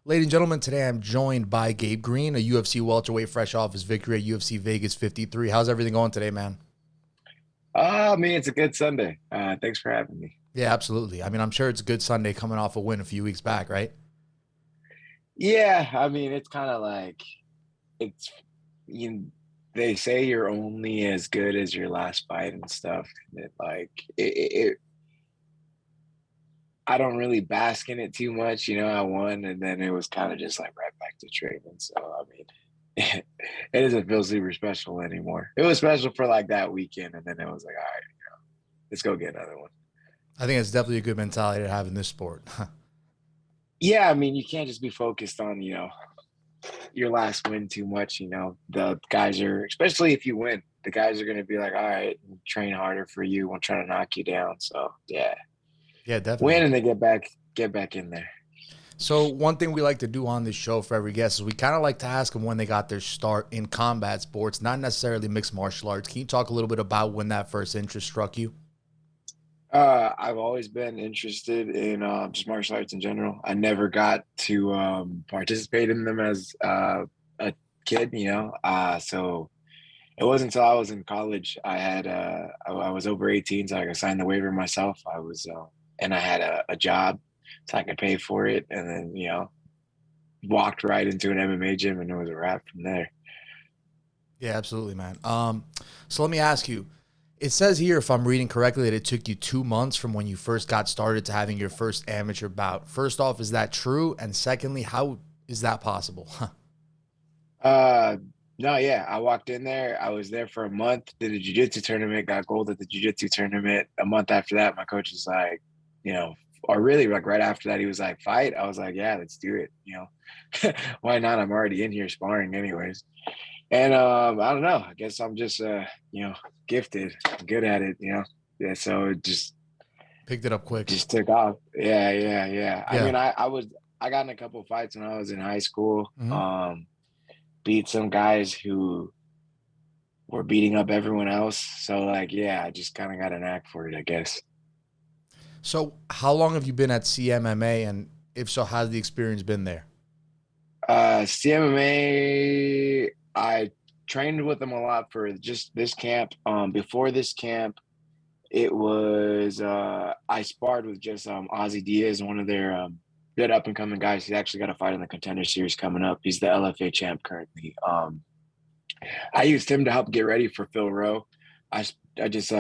Ladies and gentlemen, today I'm joined by Gabe Green, a UFC welterweight fresh off his victory at UFC Vegas 53. How's everything going today, man? Man, it's a good Sunday. Thanks for having me. Yeah, absolutely. I mean, I'm sure it's a good Sunday coming off a win a few weeks back, right? Yeah, I mean, it's kind of like it's you. They say you're only as good as your last fight and stuff. I don't really bask in it too much. I won, and then it was kind of just like right back to training. So I mean, it doesn't feel super special anymore. It was special for like that weekend, and then it was like, all right, let's go get another one. I think it's definitely a good mentality to have in this sport. Yeah, I mean, you can't just be focused on your last win too much. The guys are, especially if you win, the guys are going to be like, all right, train harder for you. We'll try to knock you down. So yeah, Yeah, win definitely. and then get back in there. So one thing we like to do on this show for every guest is we kind of like to ask them when they got their start in combat sports, not necessarily mixed martial arts. Can you talk a little bit about when that first interest struck you? I've always been interested in just martial arts in general. I never got to participate in them as a kid, so it wasn't until I was in college. I was over 18, so I could sign the waiver myself. And I had a job, so I could pay for it, and then walked right into an MMA gym, and it was a wrap from there. Yeah, absolutely, man. So let me ask you. It says here, if I'm reading correctly, that it took you 2 months from when you first got started to having your first amateur bout. First off, is that true? And secondly, how is that possible? Uh, no, yeah, I walked in there. I was there for a month, did a jiu-jitsu tournament, got gold at the jiu-jitsu tournament. A month after that, my coach was like, you know, or really like right after that, he was like, fight. I was like, yeah, let's do it. Why not? I'm already in here sparring anyways. And I don't know. I guess I'm just gifted, good at it. Yeah, so it just Picked it up quick. just took off. Yeah, yeah, yeah. I Yeah. mean, I got in a couple of fights when I was in high school. Hmm. Beat some guys who were beating up everyone else. So like, yeah, I just kind of got a knack for it, I guess. So how long have you been at CMMA? And if so, how's the experience been there? CMMA, I trained with them a lot for just this camp. Before this camp, it was I sparred with just Ozzy Diaz, one of their good up and coming guys. He's actually got a fight in the Contender Series coming up. He's the LFA champ currently. I used him to help get ready for Phil Rowe. I just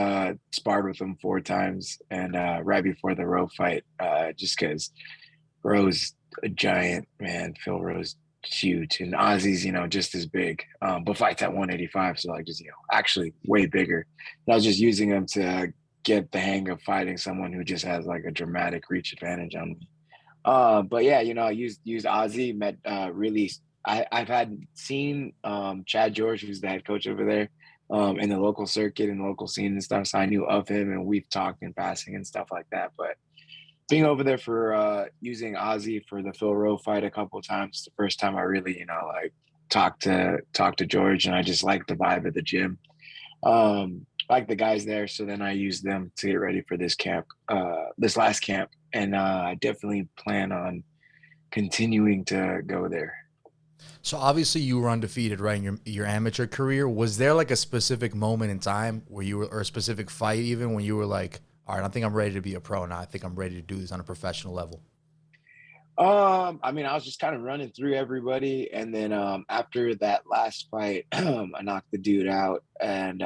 sparred with him 4 times, and right before the Rowe fight, just because Rowe's a giant, man. Phil Rowe's huge, and Ozzy's just as big, but fights at 185, so like just actually way bigger. And I was just using him to get the hang of fighting someone who just has like a dramatic reach advantage on me. But yeah, I used Ozzy, met really I've had seen Chad George, who's the head coach over there, in the local circuit and local scene and stuff. So I knew of him and we've talked in passing and stuff like that. But being over there for using Ozzy for the Phil Rowe fight a couple of times, the first time I really, like talk to George, and I just liked the vibe of the gym. Like the guys there. So then I used them to get ready for this camp, this last camp. And I definitely plan on continuing to go there. So obviously you were undefeated, right? In your amateur career. Was there like a specific moment in time where you were, or a specific fight even when you were like, all right, I think I'm ready to be a pro now. I think I'm ready to do this on a professional level. I mean, I was just kind of running through everybody, and then after that last fight, I knocked the dude out, and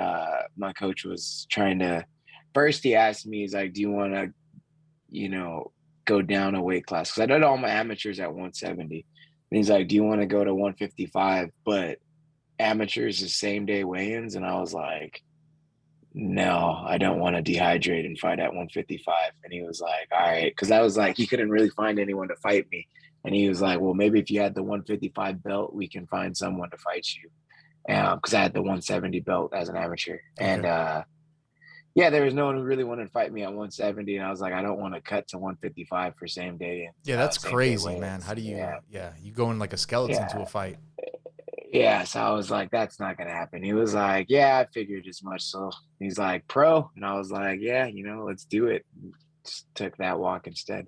my coach was trying to. First, he asked me, he's like, "Do you want to, you know, go down a weight class?" Because I did all my amateurs at 170. And he's like, "Do you want to go to 155?" But amateurs is same day weigh-ins, and I was like, no, I don't want to dehydrate and fight at 155. And he was like, all right. Because I was like, he couldn't really find anyone to fight me. And he was like, well, maybe if you had the 155 belt, we can find someone to fight you. Because I had the 170 belt as an amateur. And Okay. yeah, there was no one who really wanted to fight me at 170. And I was like, I don't want to cut to 155 for same day and Yeah, that's same day crazy, man. How weigh-ins. do Yeah. you, yeah, you go in like a skeleton to Yeah. a fight. Yeah, so I was like, that's not gonna happen. He was like, yeah, I figured as much. So he's like, pro, and I was like, yeah, let's do it. Just took that walk instead.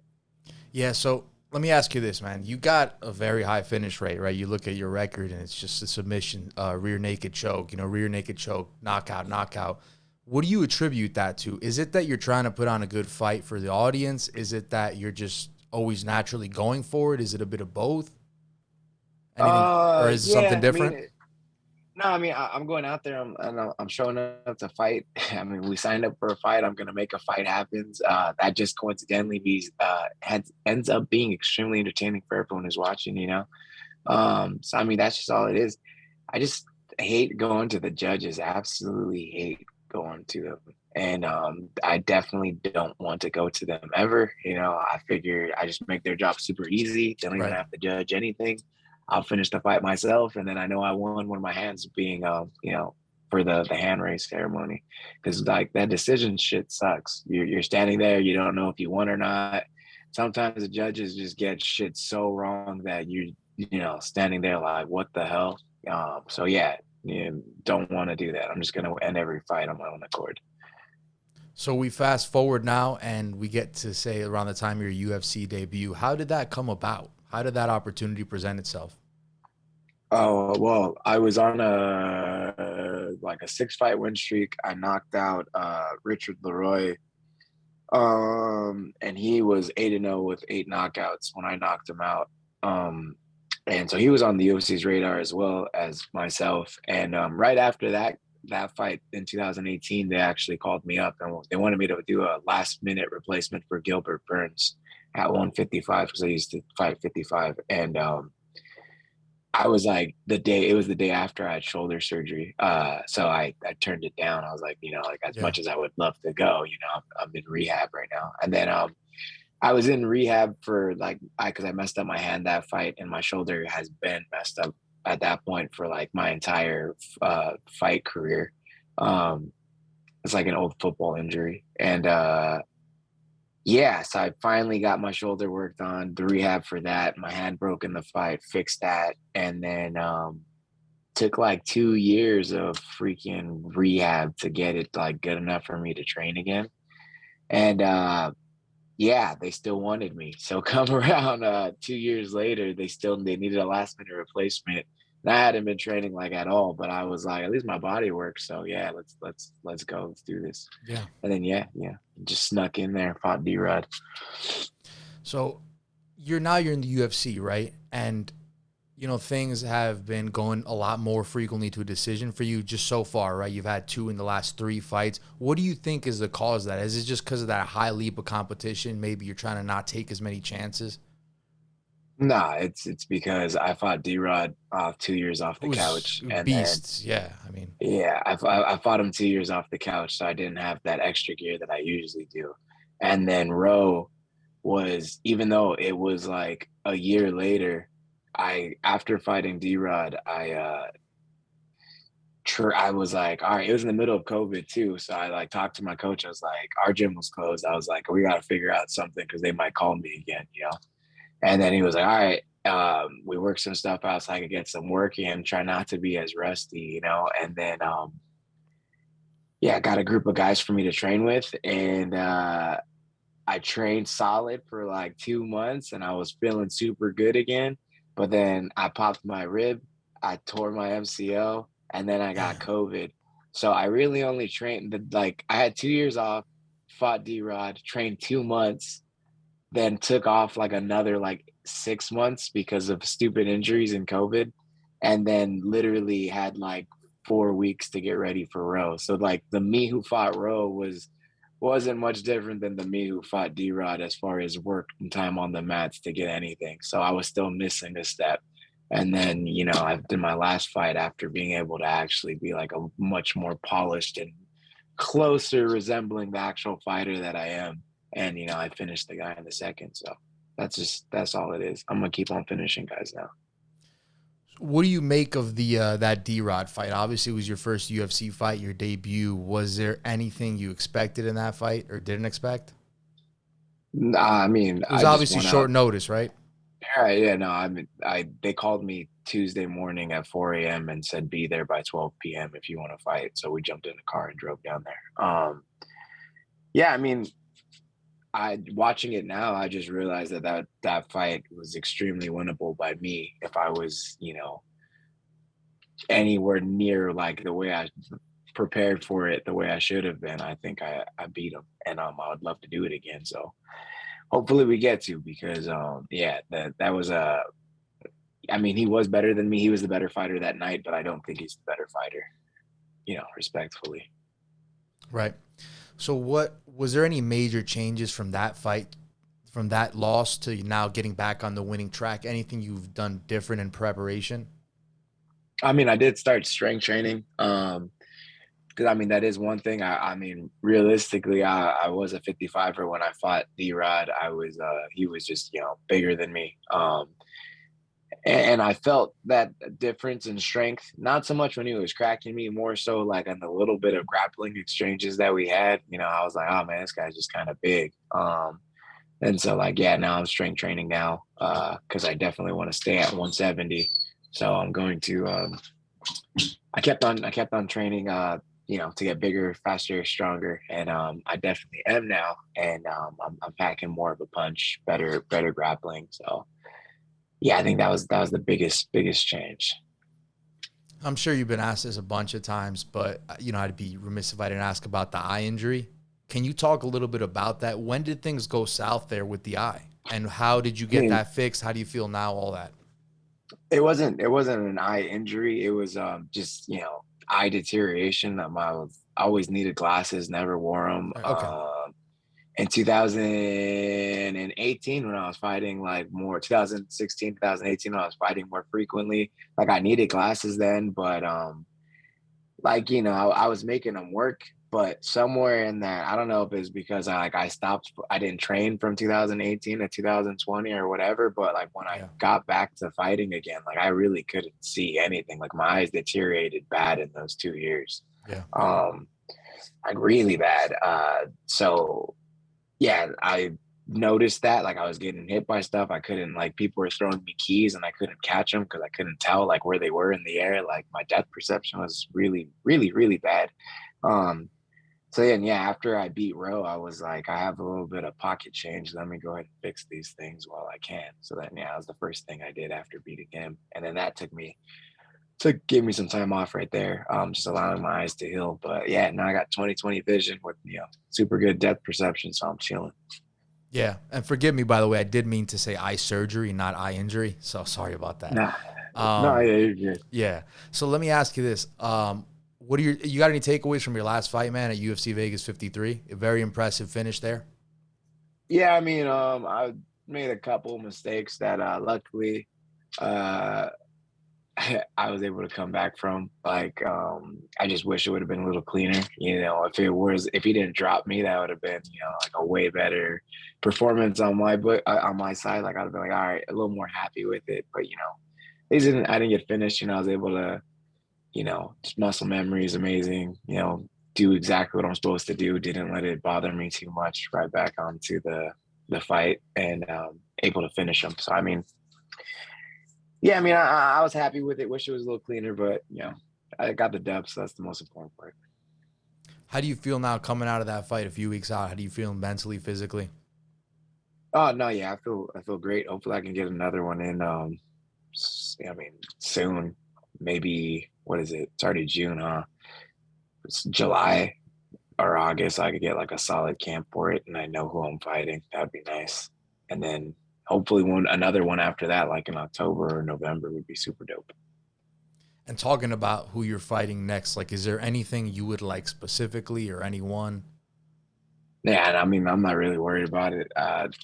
Yeah. So let me ask you this, man. You got a very high finish rate, right? You look at your record and it's just a submission, rear naked choke, rear naked choke, knockout, knockout. What do you attribute that to? Is it that you're trying to put on a good fight for the audience? Is it that you're just always naturally going for it? Is it a bit of both? Anything, or is it something Yeah, I different? mean, no, I mean, I'm going out there. I'm showing up to fight. I mean, we signed up for a fight. I'm gonna make a fight happen. That just coincidentally ends up being extremely entertaining for everyone who's watching. So I mean, that's just all it is. I just hate going to the judges. Absolutely hate going to them. And I definitely don't want to go to them ever. I figure I just make their job super easy. They don't even Right. have to judge anything. I'll finish the fight myself, and then I know I won one of my hands being, for the hand raise ceremony, because like that decision shit sucks. You're standing there, you don't know if you won or not. Sometimes the judges just get shit so wrong that standing there like, what the hell? So yeah, don't want to do that. I'm just gonna end every fight on my own accord. So we fast forward now and we get to say around the time of your UFC debut. How did that come about? How did that opportunity present itself? Oh, well, I was on a 6-fight win streak. I knocked out Richard Leroy. And he was 8-0 with 8 knockouts when I knocked him out. And so he was on the UFC's radar as well as myself. And right after that fight in 2018, they actually called me up and they wanted me to do a last minute replacement for Gilbert Burns at 155 because I used to fight 55. And I was like it was the day after I had shoulder surgery. So I turned it down. I was like, like as Yeah. much as I would love to go, I'm in rehab right now. And then I was in rehab for because I messed up my hand that fight, and my shoulder has been messed up at that point for like my entire fight career. It's like an old football injury. And yeah, so I finally got my shoulder worked on, the rehab for that. My hand broke in the fight, fixed that, and then took like 2 years of freaking rehab to get it like good enough for me to train again. And yeah, they still wanted me. So come around 2 years later, they needed a last minute replacement. And I hadn't been training like at all, but I was like, at least my body works. So yeah, let's go, let's do this. Yeah. And then yeah, just snuck in there, fought D-Rod. So you're in the UFC, right? And things have been going a lot more frequently to a decision for you just so far, right? You've had 2 in the last 3 fights. What do you think is the cause of that? Is it just because of that high leap of competition? Maybe you're trying to not take as many chances? Nah, it's because I fought D-Rod 2 years off the Who's couch, and then beasts? Yeah, I mean, yeah, I fought him 2 years off the couch, so I didn't have that extra gear that I usually do. And then Roe was, even though it was like a year later, after fighting D-Rod, I was like, all right, it was in the middle of COVID too. So I like talked to my coach. I was like, our gym was closed. I was like, we got to figure out something because they might call me again. And then he was like, all right, we worked some stuff out so I could get some work in, try not to be as rusty. And then, yeah, got a group of guys for me to train with. And I trained solid for like 2 months and I was feeling super good again. But then I popped my rib, I tore my MCL, and then I got damn. COVID. So I really only trained I had 2 years off, fought D-Rod, trained 2 months, then took off like another like 6 months because of stupid injuries and COVID. And then literally had like 4 weeks to get ready for Roe. So like the me who fought Roe wasn't much different than the me who fought D-Rod as far as work and time on the mats to get anything. So I was still missing a step. And then, I did my last fight after being able to actually be like a much more polished and closer resembling the actual fighter that I am. And, I finished the guy in the second. So that's all it is. I'm going to keep on finishing guys now. What do you make of the that D-Rod fight? Obviously, it was your first UFC fight, your debut. Was there anything you expected in that fight or didn't expect? Nah, I mean, It was I just obviously went out. short notice, right? Yeah, yeah, no, I mean, they called me Tuesday morning at 4 a.m. and said be there by 12 p.m. if you want to fight. So we jumped in the car and drove down there. Yeah, I mean, I watching it now, I just realized that fight was extremely winnable by me if I was, anywhere near like the way I prepared for it, the way I should have been. I think I beat him, and I would love to do it again. So hopefully we get to, because yeah, that was a. I mean, he was better than me. He was the better fighter that night, but I don't think he's the better fighter. Respectfully. Right. So what was there any major changes from that fight, from that loss to now getting back on the winning track? Anything you've done different in preparation? I mean, I did start strength training. Because I mean, that is one thing. I mean, realistically, I was a 55er when I fought D-Rod. He was just, bigger than me. And I felt that difference in strength, not so much when he was cracking me, more so like on the little bit of grappling exchanges that we had. I was like, oh man, this guy's just kind of big. And so like, yeah, now I'm strength training now, because I definitely want to stay at 170. So I'm going to, I kept on training, to get bigger, faster, stronger, and I definitely am now. And I'm packing more of a punch, better grappling. So yeah, I think that was the biggest change. I'm sure you've been asked this a bunch of times, but I'd be remiss if I didn't ask about the eye injury. Can you talk a little bit about that? When did things go south there with the eye, and how did you I get mean, that fixed? How do you feel now? All that. it wasn't an eye injury. It was just eye deterioration. I always needed glasses, never wore them. Okay. In 2018, when I was fighting like more, 2016, 2018, when I was fighting more frequently, like I needed glasses then, but like I was making them work, but somewhere in that, I don't know if it's because I stopped, I didn't train from 2018 to 2020 or whatever, but like when I Yeah. got back to fighting again, like I really couldn't see anything. Like my eyes deteriorated bad in those 2 years. Yeah. um like really bad. So yeah, I noticed that, like I was getting hit by stuff. I couldn't, like, people were throwing me keys and I couldn't catch them because I couldn't tell like where they were in the air. Like my depth perception was really, really, really bad. Um, so then, yeah, after I beat Roe, I was like, I have a little bit of pocket change. Let me go ahead and fix these things while I can. So then, yeah, that was the first thing I did after beating him. And then that gave me some time off right there, just allowing my eyes to heal. But yeah, now I got 20/20 vision with super good depth perception, so I'm chilling. Yeah. And forgive me, by the way, I did mean to say eye surgery, not eye injury. So sorry about that. Nah, no, Um, yeah, you're good. yeah. So let me ask you this. What are you got any takeaways from your last fight, man, at UFC Vegas 53? A very impressive finish there. Yeah, I mean, I made a couple mistakes that luckily uh I was able to come back from. Like, I just wish it would have been a little cleaner. If he didn't drop me, that would have been, like a way better performance on my side. Like I'd have been like, all right, a little more happy with it. But I didn't get finished. I was able to, just muscle memory is amazing. Do exactly what I'm supposed to do. Didn't let it bother me too much. Right back onto the fight, and able to finish him. So I mean, yeah, I mean, I was happy with it. Wish it was a little cleaner, but I got the dub, so that's the most important part. How do you feel now coming out of that fight a few weeks out? How do you feel mentally, physically? Oh no, yeah, I feel great. Hopefully, I can get another one in. I mean, soon. Maybe, what is it? It's already June, huh? It's July or August. I could get like a solid camp for it, and I know who I'm fighting. That'd be nice. And then hopefully another one after that, like in October or November, would be super dope. And talking about who you're fighting next, like, is there anything you would like specifically or anyone? Yeah, and I mean, I'm not really worried about it.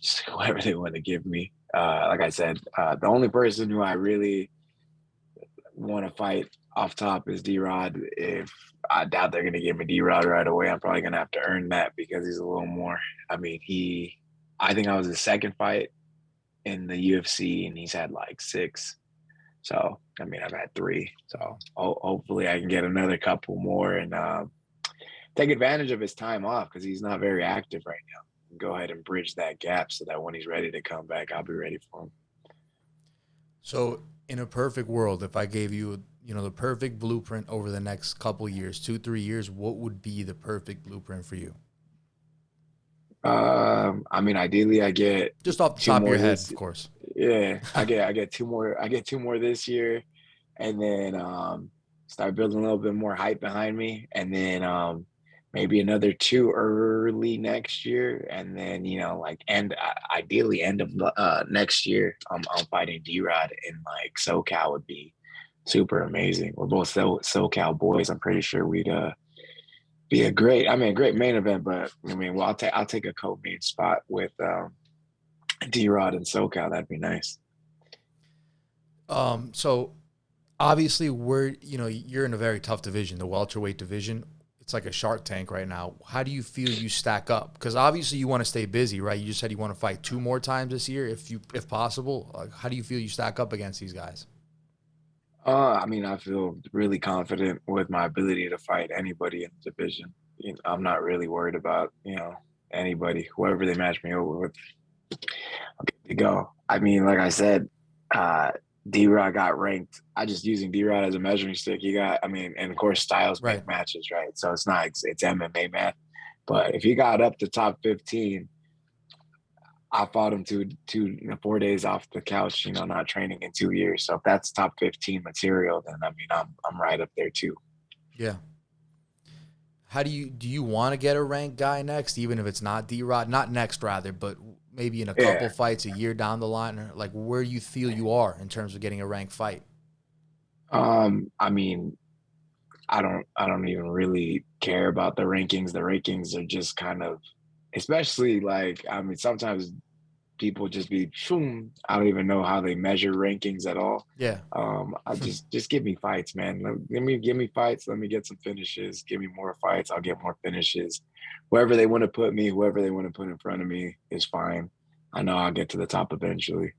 Just whoever they want to give me. Like I said, the only person who I really want to fight off top is D-Rod. If I doubt they're going to give me D-Rod right away, I'm probably going to have to earn that because he's a little more. I mean, I think I was his second fight in the UFC, and he's had like 6. So, I mean, I've had 3. So, hopefully, I can get another couple more and take advantage of his time off because he's not very active right now. Go ahead and bridge that gap so that when he's ready to come back, I'll be ready for him. So, in a perfect world, if I gave you, the perfect blueprint over the next couple years, 2, 3 years, what would be the perfect blueprint for you? I mean, ideally, I get Just off the two top of more your head, this. of course. Yeah, I get two more. I get two more this year, and then start building a little bit more hype behind me, and then maybe another two early next year, and then like ideally end of next year. I'm fighting D-Rod in like SoCal would be super amazing. We're both SoCal boys. I'm pretty sure we'd be a great main event. But I mean, well, I'll take a co-main spot with D-Rod and SoCal. That'd be nice. So obviously you're in a very tough division, the welterweight division. It's like a Shark Tank right now. How do you feel you stack up? Because obviously you want to stay busy, right? You just said you want to fight two more times this year, if possible. Like, how do you feel you stack up against these guys? I mean, I feel really confident with my ability to fight anybody in the division. I'm not really worried about, anybody, whoever they match me over with. I'm good to go. I mean, like I said, uh, D-Rod got ranked. I just using D-Rod as a measuring stick. I mean, and of course, styles Right. make matches, right? So it's MMA math. But if he got up to top 15, I fought him 4 days off the couch, not training in 2 years. So if that's top 15 material, then I mean I'm right up there too. Yeah. How do you want to get a ranked guy next, even if it's not D-Rod? Not next, rather, but maybe in a couple Yeah. fights a year down the line, or like where you feel you are in terms of getting a ranked fight? I mean, I don't even really care about the rankings. The rankings are just kind of, especially like, I mean, sometimes people just be shoom. I don't even know how they measure rankings at all. Yeah. I just give me fights, man. Give me fights. Let me get some finishes. Give me more fights. I'll get more finishes. Wherever they want to put me, whoever they want to put in front of me is fine. I know I'll get to the top eventually.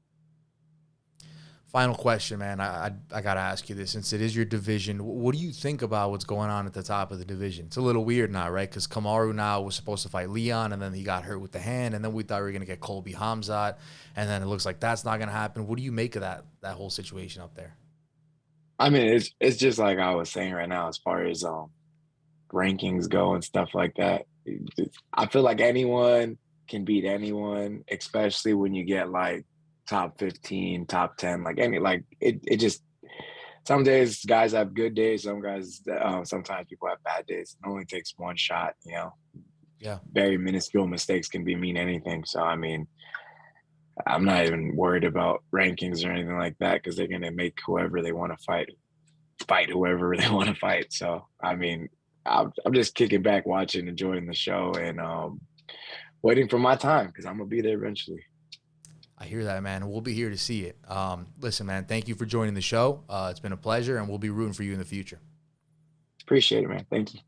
Final question, man. I gotta ask you this, since it is your division. What do you think about what's going on at the top of the division? It's a little weird now, right? Because Kamaru now was supposed to fight Leon, and then he got hurt with the hand, and then we thought we were gonna get Colby Hamzat, and then it looks like that's not gonna happen. What do you make of that whole situation up there? I mean, it's just like I was saying right now, as far as rankings go and stuff like that. I feel like anyone can beat anyone, especially when you get like top 15, top 10, like it just some days guys have good days, some guys sometimes people have bad days. It only takes one shot, Yeah. very minuscule mistakes can be mean anything. So I mean, I'm not even worried about rankings or anything like that because they're gonna make whoever they want to fight whoever they want to fight. So I mean, I'm just kicking back, watching, enjoying the show, and waiting for my time because I'm gonna be there eventually. I hear that, man. We'll be here to see it. Listen, man, thank you for joining the show. It's been a pleasure, and we'll be rooting for you in the future. Appreciate it, man. Thank you.